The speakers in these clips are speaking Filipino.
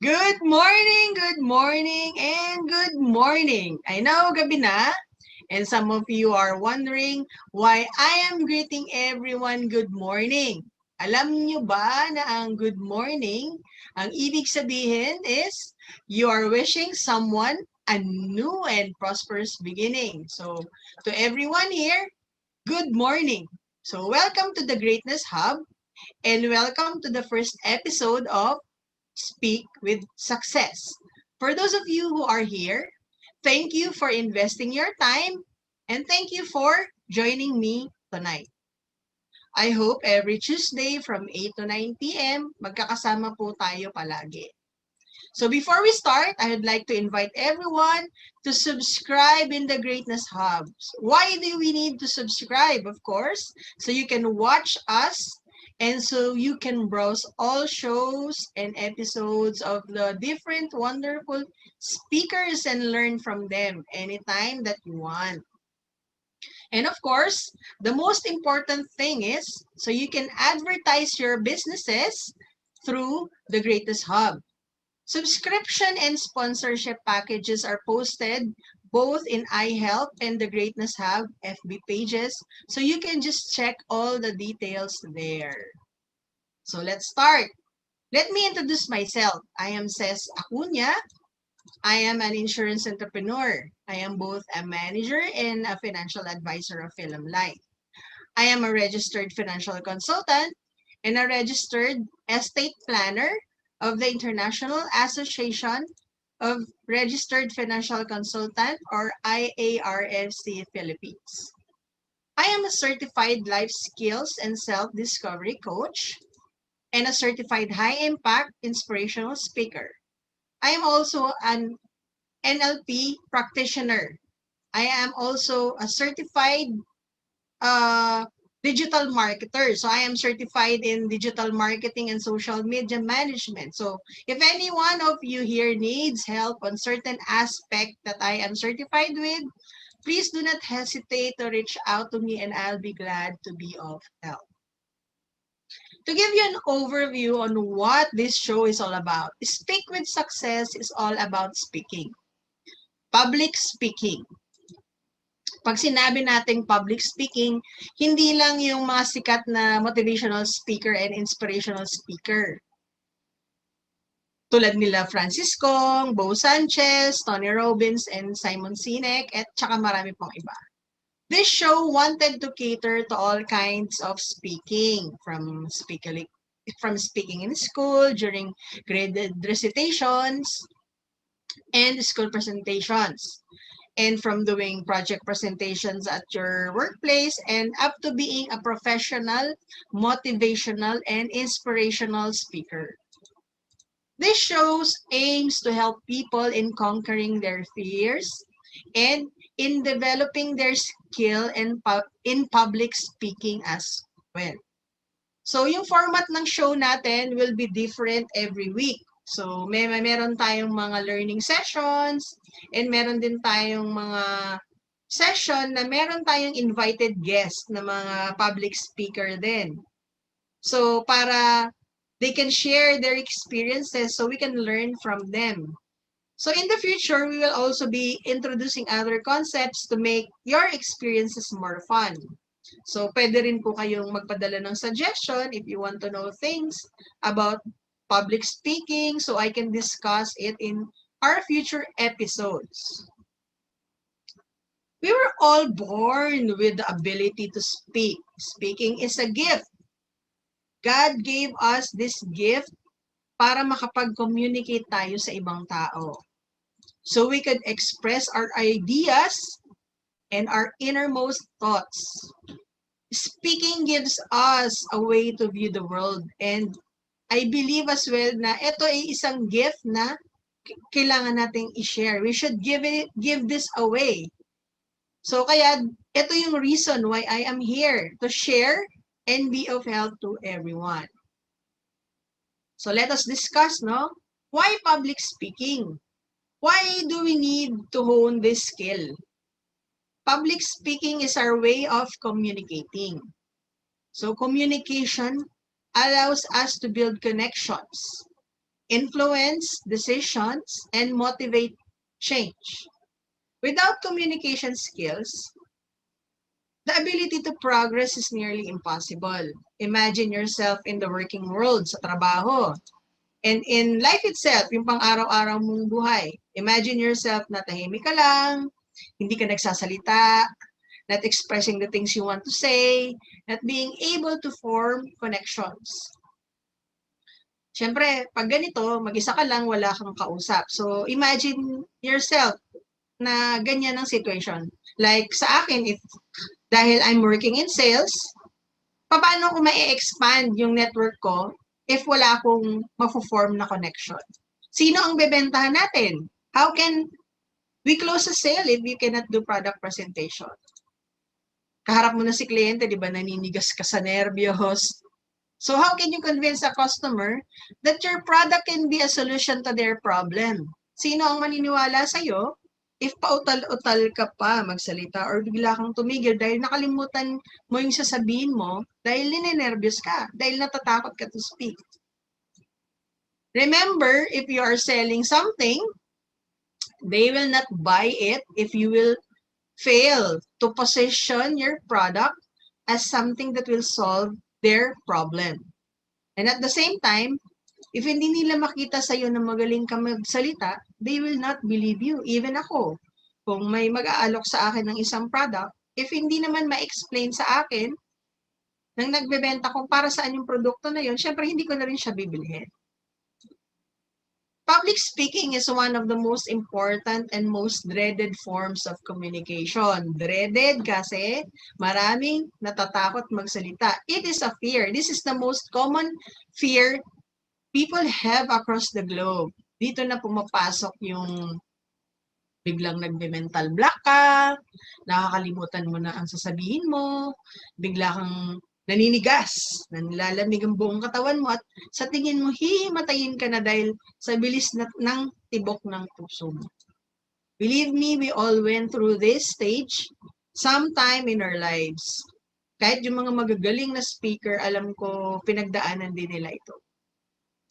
good morning, and good morning. I know gabi na, and some of you are wondering why I am greeting everyone good morning. Alam niyo ba na ang good morning, ang ibig sabihin is you are wishing someone a new and prosperous beginning. So, to everyone here, good morning. So, welcome to the Greatness Hub, and welcome to the first episode of Speak with Success. For those of you who are here, thank you for investing your time and thank you for joining me tonight. I hope every Tuesday from 8 to 9 p.m. magkakasama po tayo palagi. So before we start, I would like to invite everyone to subscribe in the Greatness Hubs. Why do we need to subscribe? Of course, so you can watch us and so you can browse all shows and episodes of the different wonderful speakers and learn from them anytime that you want. And of course, the most important thing is so you can advertise your businesses through the Greatest Hub. Subscription and sponsorship packages are posted both in iHelp and the Greatness Hub FB pages, so you can just check all the details there. So let's start. Let me introduce myself. I am SucCEZ Acuña. I am an insurance entrepreneur. I am both a manager and a financial advisor of Film Life. I am a registered financial consultant and a registered estate planner of the International Association of Registered Financial Consultant or IARFC Philippines. I am a certified life skills and self-discovery coach and a certified high-impact inspirational speaker. I am also an NLP practitioner. I am also a certified uh, digital marketer. So I am certified in digital marketing and social media management. So if any one of you here needs help on certain aspect that I am certified with, please do not hesitate to reach out to me and I'll be glad to be of help. To give you an overview on what this show is all about, Speak with Success is all about speaking. Public speaking. Pag sinabi nating public speaking, hindi lang yung mga sikat na motivational speaker and inspirational speaker. Tulad nila Francis Kong, Bo Sanchez, Tony Robbins, and Simon Sinek, at saka marami pang iba. This show wanted to cater to all kinds of speaking, from speaking in school, during graded recitations, and school presentations, and from doing project presentations at your workplace, and up to being a professional, motivational, and inspirational speaker. This show aims to help people in conquering their fears and in developing their skill in public speaking as well. So yung format ng show natin will be different every week. So meron tayong mga learning sessions and meron din tayong mga session na meron tayong invited guest na mga public speaker din. So para they can share their experiences so we can learn from them. So in the future, we will also be introducing other concepts to make your experiences more fun. So pwede rin po kayong magpadala ng suggestion if you want to know things about public speaking so I can discuss it in our future episodes. We were all born with the ability to speak. Speaking is a gift. God gave us this gift para makapag-communicate tayo sa ibang tao. So we could express our ideas and our innermost thoughts. Speaking gives us a way to view the world, and I believe as well na ito ay isang gift na kailangan nating i-share. We should give this away. So kaya ito yung reason why I am here, to share and be of help to everyone. So let us discuss, no? Why public speaking? Why do we need to hone this skill? Public speaking is our way of communicating. So communication allows us to build connections. influence decisions, and motivate change. Without communication skills, the ability to progress is nearly impossible. Imagine yourself in the working world, sa trabaho, and in life itself, yung pang-araw-araw mong buhay. Imagine yourself na tahimik ka lang, hindi ka nagsasalita, not expressing the things you want to say, not being able to form connections. Siyempre, pag ganito, mag-isa ka lang, wala kang kausap. So, imagine yourself na ganyan ang situation. Like sa akin, dahil I'm working in sales, paano ko ma-expand yung network ko if wala akong ma-form na connection? Sino ang bebentahan natin? How can we close a sale if we cannot do product presentation? Kaharap mo na si kliyente, di ba, naninigas ka sa nervyos. So how can you convince a customer that your product can be a solution to their problem? Sino ang maniniwala sa'yo if pautal-utal ka pa magsalita or bigla kang tumigil dahil nakalimutan mo yung sasabihin mo dahil ninenervyos ka, dahil natatakot ka to speak? Remember, if you are selling something, they will not buy it if you will fail to position your product as something that will solve their problem. And at the same time, if hindi nila makita sa'yo na magaling ka magsalita, they will not believe you. Even ako, kung may mag-aalok sa akin ng isang product, if hindi naman ma-explain sa akin nang nagbebenta kung para saan yung produkto na yun, syempre hindi ko na rin siya bibilhin. Public speaking is one of the most important and most dreaded forms of communication. Dreaded kasi maraming natatakot magsalita. It is a fear. This is the most common fear people have across the globe. Dito na pumapasok yung biglang nagbe-mental block ka, nakakalimutan mo na ang sasabihin mo, bigla kang naninigas, nanlalamig ang buong katawan mo at sa tingin mo, hihimatayin ka na dahil sa bilis ng tibok ng puso mo. Believe me, we all went through this stage sometime in our lives. Kahit yung mga magagaling na speaker, alam ko, pinagdaanan din nila ito.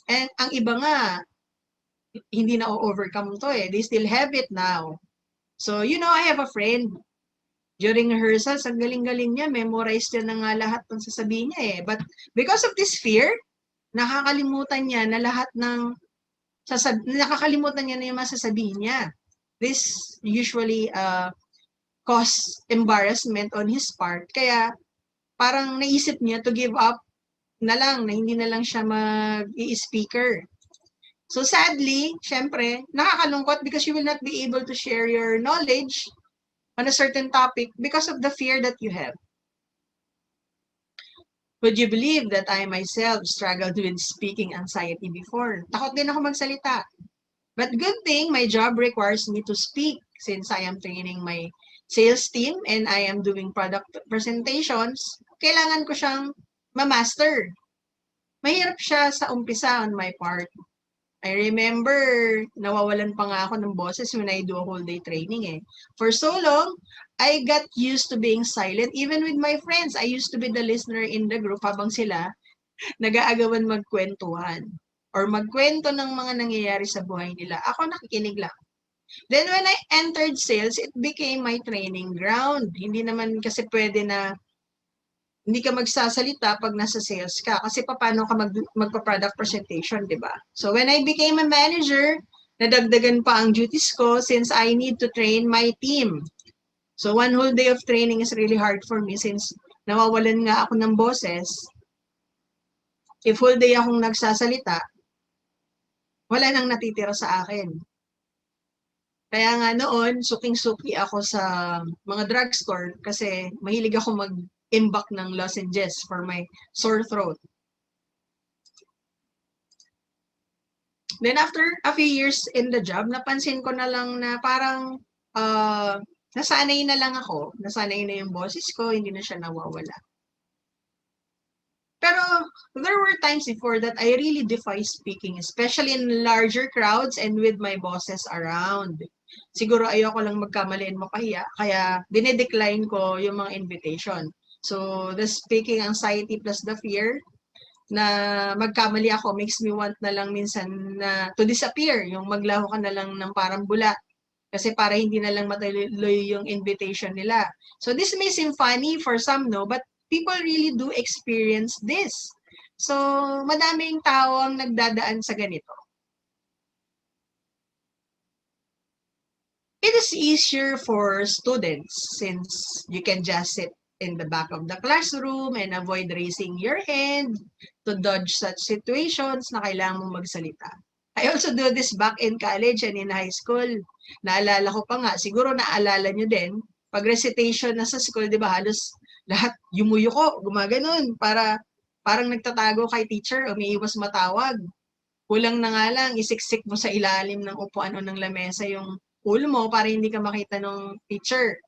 And ang iba nga, hindi na overcome to eh. They still have it now. So, I have a friend. During rehearsals, ang galing-galing niya, memorize niya na nga lahat ng sasabihin niya eh. But because of this fear, nakakalimutan niya na lahat ng nakakalimutan niya na yung masasabihin niya. This usually cause embarrassment on his part. Kaya parang naisip niya to give up na lang, na hindi na lang siya mag-i-speaker. So sadly, syempre, nakakalungkot because you will not be able to share your knowledge on a certain topic because of the fear that you have. Would you believe that I myself struggled with speaking anxiety before? Takot din ako magsalita. But good thing, my job requires me to speak since I am training my sales team and I am doing product presentations. Kailangan ko siyang ma-master. Mahirap siya sa umpisa on my part. I remember, nawawalan pa nga ako ng boses when I do a whole day training eh. For so long, I got used to being silent. Even with my friends, I used to be the listener in the group habang sila nag-aagawan magkwentuhan or magkwento ng mga nangyayari sa buhay nila. Ako nakikinig lang. Then when I entered sales, it became my training ground. Hindi naman kasi pwede na hindi ka magsasalita pag nasa sales ka. Kasi paano ka magpa-product presentation, di ba? So when I became a manager, nadagdagan pa ang duties ko since I need to train my team. So one whole day of training is really hard for me since nawawalan nga ako ng boses. If whole day akong nagsasalita, wala nang natitira sa akin. Kaya nga noon, suking-suki ako sa mga drugstore kasi mahilig ako mag-imbak ng lozenges for my sore throat. Then after a few years in the job, napansin ko na lang na parang nasanay na lang ako. Nasanay na yung boses ko, hindi na siya nawawala. Pero there were times before that I really defy speaking, especially in larger crowds and with my bosses around. Siguro ayoko lang magkamali and mapahiya, kaya dinedecline ko yung mga invitation. So the speaking anxiety plus the fear na magkamali ako makes me want na lang minsan na to disappear, yung maglaho ka na lang ng parang bula. Kasi para hindi na lang matuloy yung invitation nila. So this may seem funny for some, no? But people really do experience this. So madaming tao ang nagdadaan sa ganito. It is easier for students since you can just sit in the back of the classroom and avoid raising your hand to dodge such situations na kailangan mong magsalita. I also do this back in college and in high school. Naalala ko pa nga, siguro naalala nyo din, pag recitation na sa school, di ba, halos lahat yumuyo ko, gumaganon, parang nagtatago kay teacher, umiiwas matawag. Kulang na nga lang, isiksik mo sa ilalim ng upuan o ng lamesa yung ulo mo para hindi ka makita ng teacher.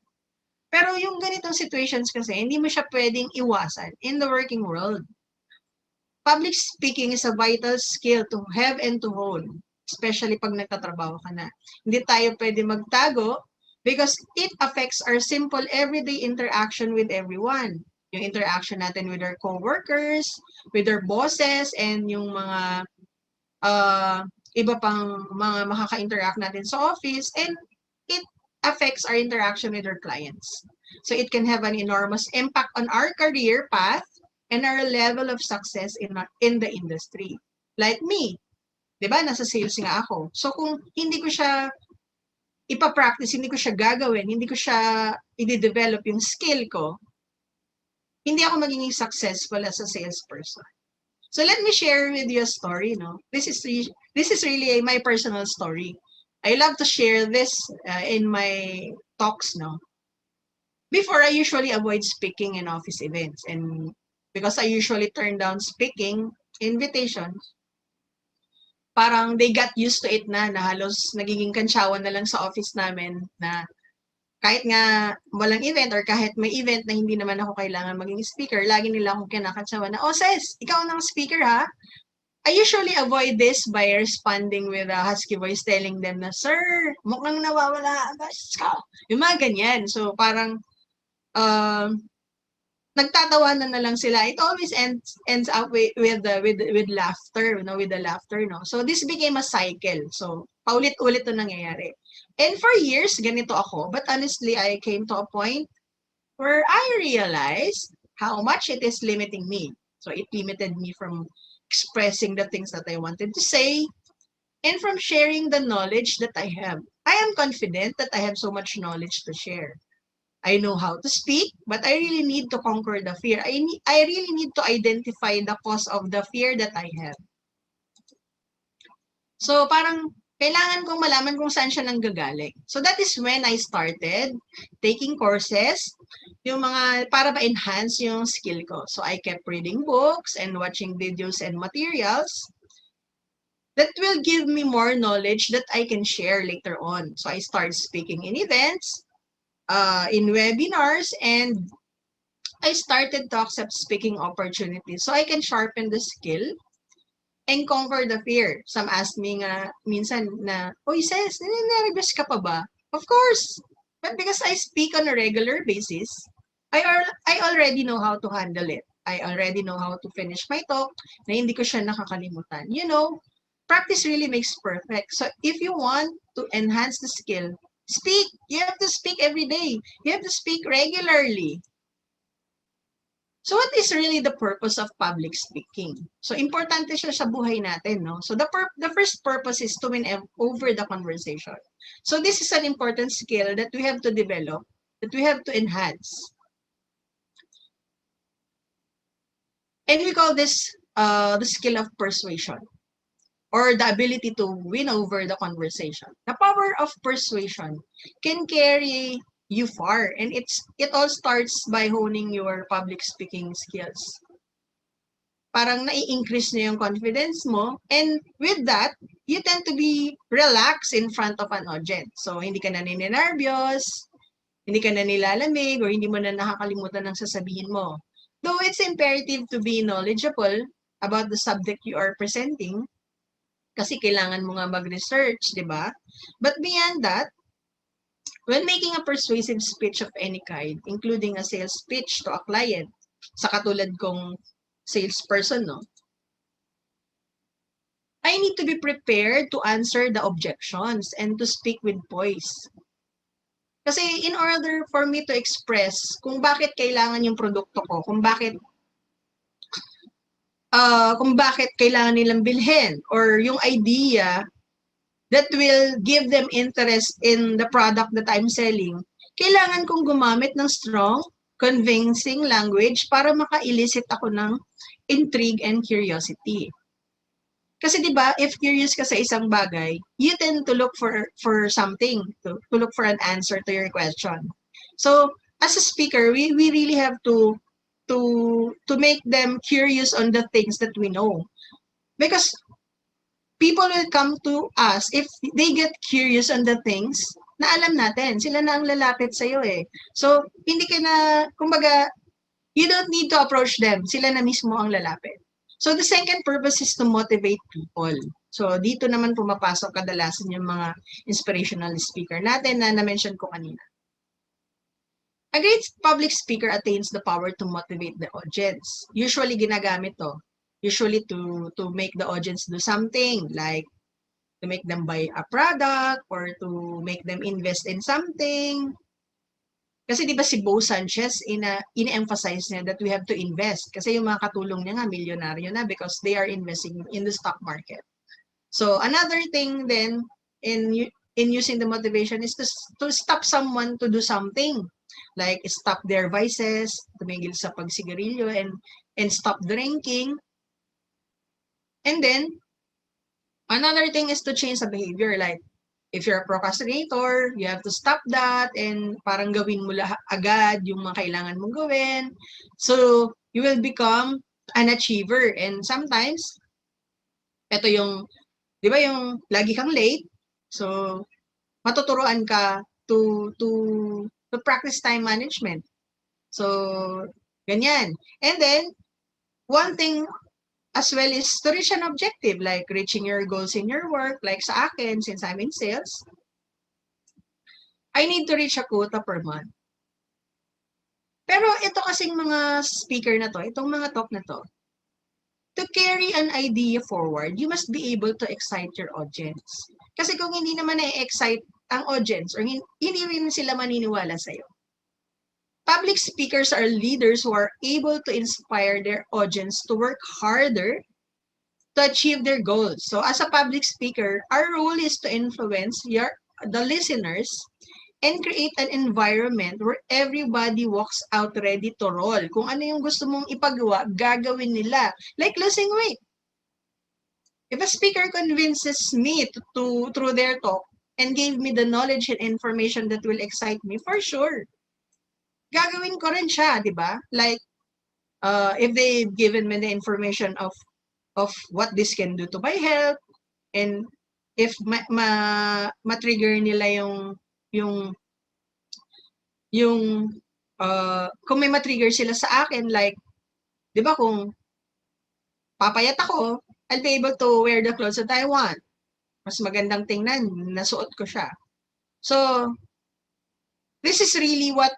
Pero yung ganitong situations kasi, hindi mo siya pwedeng iwasan in the working world. Public speaking is a vital skill to have and to hone, especially pag nagtatrabaho ka na. Hindi tayo pwede magtago because it affects our simple everyday interaction with everyone. Yung interaction natin with our coworkers, with our bosses, and yung mga iba pang mga makaka-interact natin sa office, and it affects our interaction with our clients. So it can have an enormous impact on our career path and our level of success in the industry. Like me, di ba, nasa sales nga ako. So kung hindi ko siya ipapractice, hindi ko siya gagawin, hindi ko siya i-develop yung skill ko, hindi ako magiging successful as a salesperson. So let me share with you a story, no? This is really my personal story. I love to share this in my talks, no? Before, I usually avoid speaking in office events, and because I usually turn down speaking invitations, parang they got used to it na halos nagiging kantsawan na lang sa office namin na kahit nga walang event or kahit may event na hindi naman ako kailangan maging speaker, lagi nila akong kinakantsawan na, "Oh, sis, ikaw nang speaker ha?" I usually avoid this by responding with a husky voice telling them na, "Sir, mukhang nawawala ang boses ko." Yung mga ganyan. So parang nagtatawanan na lang sila. It always ends up with laughter, no, with the laughter, no. So this became a cycle. So paulit-ulit 'to nangyayari. And for years ganito ako, but honestly I came to a point where I realized how much it is limiting me. So it limited me from expressing the things that I wanted to say and from sharing the knowledge that I have. I am confident that I have so much knowledge to share. I know how to speak, but I really need to conquer the fear. I really need to identify the cause of the fear that I have. So parang kailangan kong malaman kung saan siya nanggagaling. So that is when I started taking courses, yung mga para ma-enhance yung skill ko. So I kept reading books and watching videos and materials that will give me more knowledge that I can share later on. So I started speaking in events, in webinars, and I started to accept speaking opportunities so I can sharpen the skill and conquer the fear. Some ask me nga minsan na, "Oy, sis, nervous ka pa ba?" Of course, but because I speak on a regular basis, I already know how to handle it. I already know how to finish my talk na hindi ko siya nakakalimutan. You know, practice really makes perfect. So if you want to enhance the skill, speak. You have to speak every day. You have to speak regularly. So what is really the purpose of public speaking? So importante siya sa buhay natin, no? So the first purpose is to win over the conversation. So this is an important skill that we have to develop, that we have to enhance. And we call this the skill of persuasion, or the ability to win over the conversation. The power of persuasion can carry you far, and it all starts by honing your public speaking skills. Parang nai-increase na yung confidence mo, and with that, you tend to be relaxed in front of an audience. So hindi ka na ninenervyos, hindi ka na nilalamig, or hindi mo na nakakalimutan ng sasabihin mo. Though it's imperative to be knowledgeable about the subject you are presenting, kasi kailangan mo nga mag-research, di ba? But beyond that, when making a persuasive speech of any kind, including a sales pitch to a client, sa katulad kong salesperson, no? I need to be prepared to answer the objections and to speak with poise. Kasi in order for me to express kung bakit kailangan yung produkto ko, kung bakit kailangan nilang bilhin, or yung idea that will give them interest in the product that I'm selling, kailangan kong gumamit ng strong, convincing language para maka-elicit ako ng intrigue and curiosity. Kasi 'di ba, if curious ka sa isang bagay, you tend to look for something, to look for an answer to your question. So, as a speaker, we really have to make them curious on the things that we know. Because people will come to us if they get curious on the things na alam natin. Sila na ang lalapit sa'yo eh. So, hindi ka na, kumbaga, you don't need to approach them. Sila na mismo ang lalapit. So, the second purpose is to motivate people. So, dito naman pumapasok kadalasan yung mga inspirational speaker natin na na-mention ko kanina. A great public speaker attains the power to motivate the audience. Usually, ginagamit to. Usually to make the audience do something, like to make them buy a product or to make them invest in something. Kasi di ba si Bo Sanchez, ina-emphasize niya that we have to invest. Kasi yung mga katulong niya nga, milyonaryo na because they are investing in the stock market. So another thing then in using the motivation is to stop someone to do something. Like stop their vices, tumigil sa pagsigarilyo and stop drinking. And then, another thing is to change the behavior. Like, if you're a procrastinator, you have to stop that and parang gawin mo agad yung mga kailangan mong gawin. So, you will become an achiever. And sometimes, ito yung, di ba yung lagi kang late? So, matuturuan ka to practice time management. So, ganyan. And then, one thing as well is to reach an objective, like reaching your goals in your work. Like sa akin, since I'm in sales, I need to reach a quota per month. Pero ito kasing mga speaker na to, itong mga talk na to carry an idea forward, you must be able to excite your audience. Kasi kung hindi naman na-excite ang audience or hindi rin sila maniniwala sa'yo. Public speakers are leaders who are able to inspire their audience to work harder to achieve their goals. So as a public speaker, our role is to influence the listeners and create an environment where everybody walks out ready to roll. Kung ano yung gusto mong ipagawa, gagawin nila. Like losing weight. If a speaker convinces me through their talk and gave me the knowledge and information that will excite me, for sure, gagawin ko rin siya, di ba? Like, if they've given me the information of what this can do to my health, and if ma-trigger nila kung may ma-trigger sila sa akin, like, di ba kung papayat ako, I'll be able to wear the clothes that I want. Mas magandang tingnan, nasuot ko siya. So, this is really what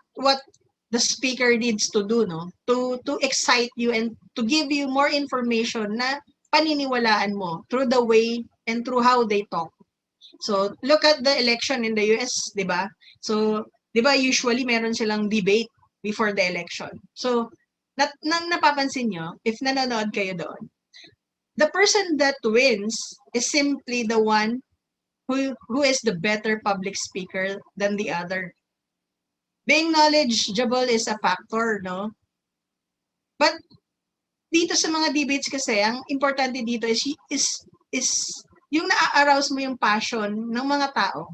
the speaker needs to do, no? To excite you and to give you more information na paniniwalaan mo through the way and through how they talk. So, look at the election in the US, di ba? So, di ba usually meron silang debate before the election. So, napapansin nyo, if nanonood kayo doon, the person that wins is simply the one who is the better public speaker than the other. Being knowledgeable is a factor, no? But dito sa mga debates kasi, ang importante dito is yung na-arouse mo yung passion ng mga tao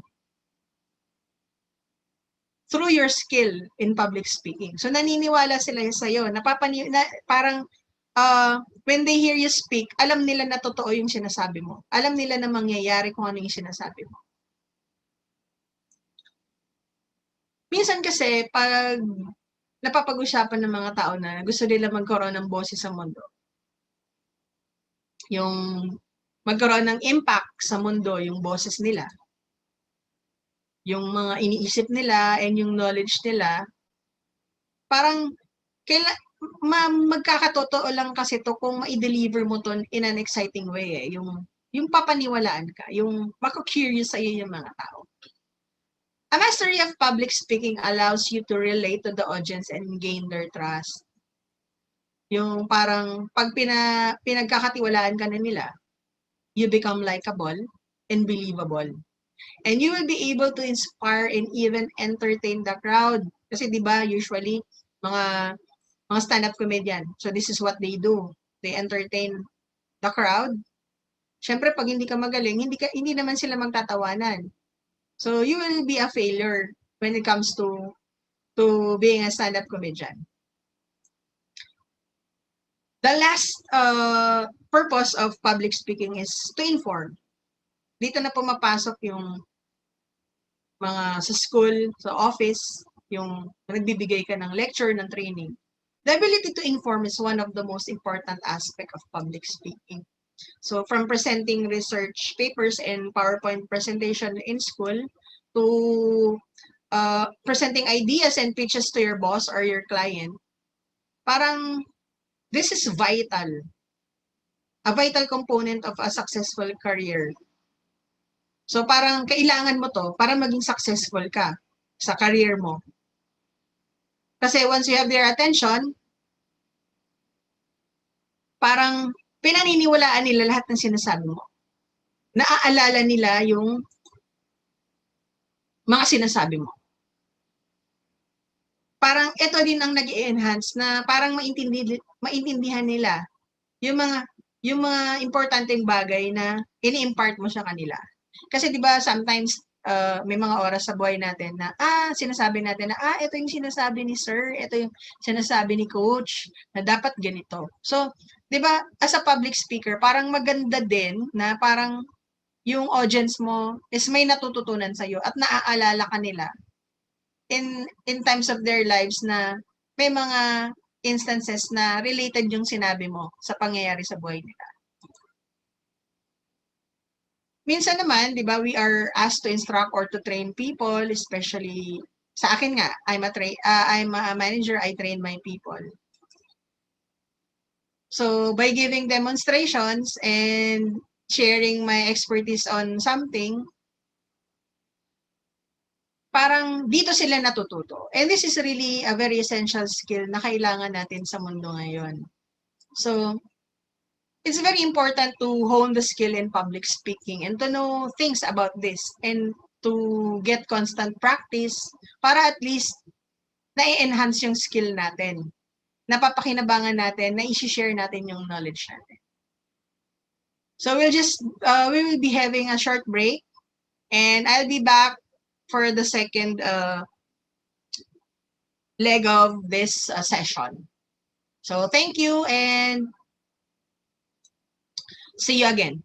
through your skill in public speaking. So naniniwala sila sa'yo, parang when they hear you speak, alam nila na totoo yung sinasabi mo. Alam nila na mangyayari kung ano yung sinasabi mo. Minsan kasi, pag napapag-usapan ng mga tao na gusto nila magkaroon ng boses sa mundo, yung magkaroon ng impact sa mundo, yung boses nila, yung mga iniisip nila, and yung knowledge nila, parang magkakatotoo lang kasi to kung ma-deliver mo to in an exciting way. Yung yung papaniwalaan ka, yung mako-curious sa'yo yung mga tao. A mastery of public speaking allows you to relate to the audience and gain their trust. Yung parang pag pinagkakatiwalaan ka na nila, you become likable and believable. And you will be able to inspire and even entertain the crowd. Kasi 'di ba usually mga stand-up comedian. So this is what they do. They entertain the crowd. Siyempre pag hindi ka magaling, hindi naman sila magtatawanan. So you will be a failure when it comes to being a stand-up comedian. The last purpose of public speaking is to inform. Dito na pumapasok yung mga sa school, sa office, yung nagbibigay ka ng lecture, ng training. The ability to inform is one of the most important aspect of public speaking. So from presenting research papers and PowerPoint presentation in school to presenting ideas and pitches to your boss or your client, parang this is vital. A vital component of a successful career. So parang kailangan mo to para maging successful ka sa career mo. Kasi once you have their attention, parang pinaniniwalaan nila lahat ng sinasabi mo. Naaalala nila yung mga sinasabi mo. Parang ito din ang nag-i-enhance na parang maintindihan nila yung mga importanteng bagay na ini-impart mo sa kanila. Kasi 'di ba sometimes may mga oras sa buhay natin na sinasabi natin na ito yung sinasabi ni sir, ito yung sinasabi ni coach na dapat ganito. So, 'di ba as a public speaker, parang maganda din na parang yung audience mo is may natututunan sa iyo at naaalala ka nila in times of their lives na may mga instances na related yung sinabi mo sa pangyayari sa buhay nila. Minsan naman, 'di ba, we are asked to instruct or to train people, especially sa akin nga, I'm a manager, I train my people. So, by giving demonstrations and sharing my expertise on something, parang dito sila natututo. And this is really a very essential skill na kailangan natin sa mundo ngayon. So, it's very important to hone the skill in public speaking and to know things about this and to get constant practice para at least na-enhance yung skill natin. Napapakinabangan natin, na i-share natin yung knowledge natin. So we will be having a short break and I'll be back for the second leg of this session. So thank you and see you again.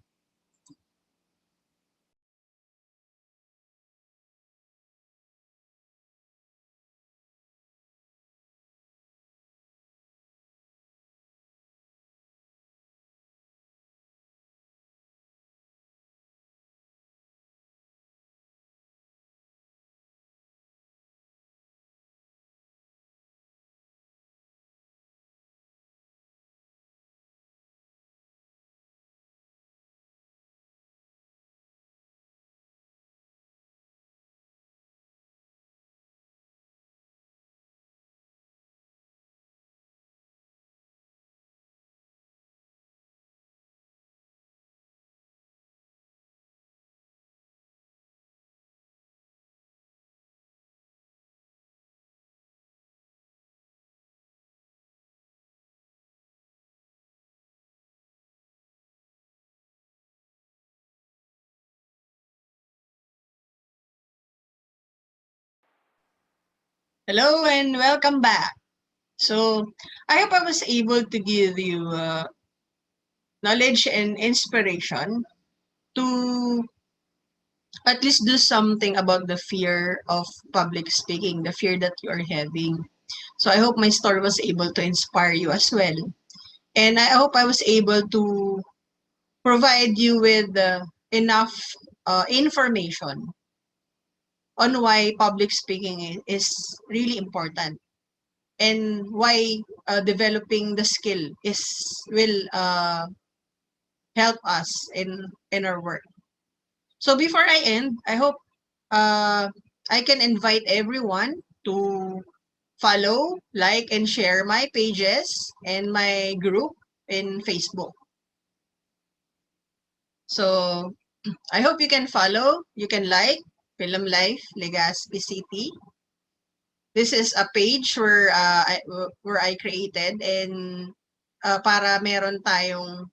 Hello and welcome back. So, I hope I was able to give you knowledge and inspiration to at least do something about the fear of public speaking, the fear that you are having. So, I hope my story was able to inspire you as well. And I hope I was able to provide you with enough information on why public speaking is really important and why developing the skill will help us in our work. So before I end, I hope I can invite everyone to follow, like, and share my pages and my group in Facebook. So I hope you can follow, you can like Film Life Legazpi City. This is a page where I created, and para meron tayong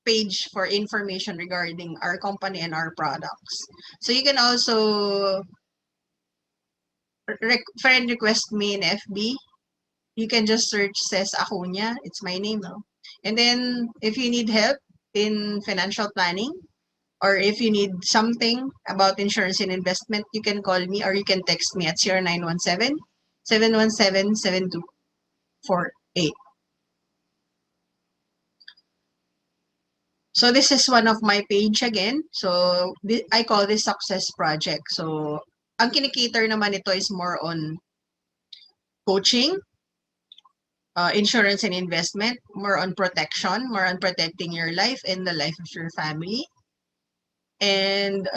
page for information regarding our company and our products. So you can also friend request me in FB. You can just search SucCEZ Acuña. It's my name, no? And then if you need help in financial planning, or if you need something about insurance and investment, you can call me or you can text me at 0917-717-7248. So this is one of my page again. So I call this SucCEZ project. So ang kinikater naman ito is more on coaching, insurance and investment, more on protection, more on protecting your life and the life of your family. And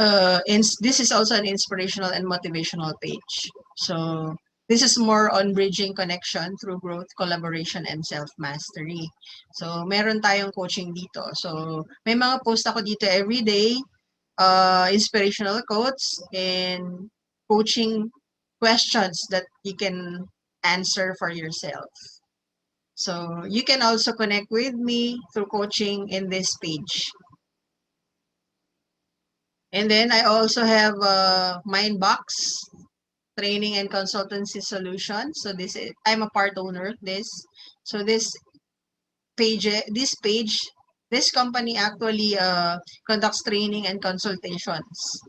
this is also an inspirational and motivational page. So this is more on bridging connection through growth, collaboration, and self-mastery. So meron tayong coaching dito. So may mga post ako dito every day, inspirational quotes and coaching questions that you can answer for yourself. So you can also connect with me through coaching in this page. And then I also have a Mindbox training and consultancy solution. So I'm a part owner of this. So this company actually conducts training and consultations.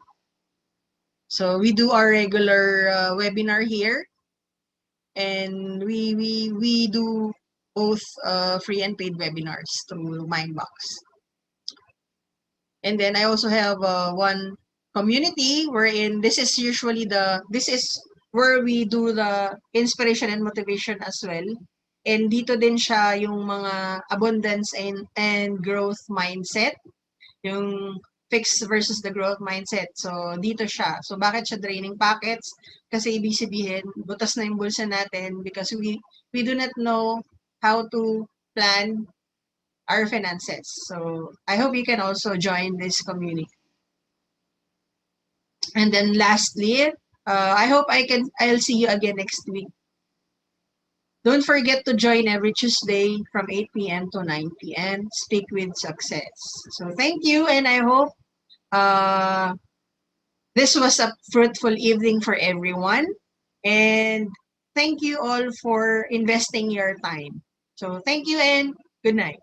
So we do our regular webinar here, and we do both free and paid webinars through Mindbox. And then I also have one community wherein this is where we do the inspiration and motivation as well. And dito din siya yung mga abundance and growth mindset, yung fixed versus the growth mindset. So dito siya. So bakit siya draining packets? Kasi ibig sabihin, butas na yung bulsa natin because we do not know how to plan our finances. So I hope you can also join this community. And then lastly, I hope I'll see you again next week. Don't forget to join every Tuesday from 8 p.m. to 9 p.m. Speak with SucCEZ. So thank you, and I hope this was a fruitful evening for everyone. And thank you all for investing your time. So thank you and good night.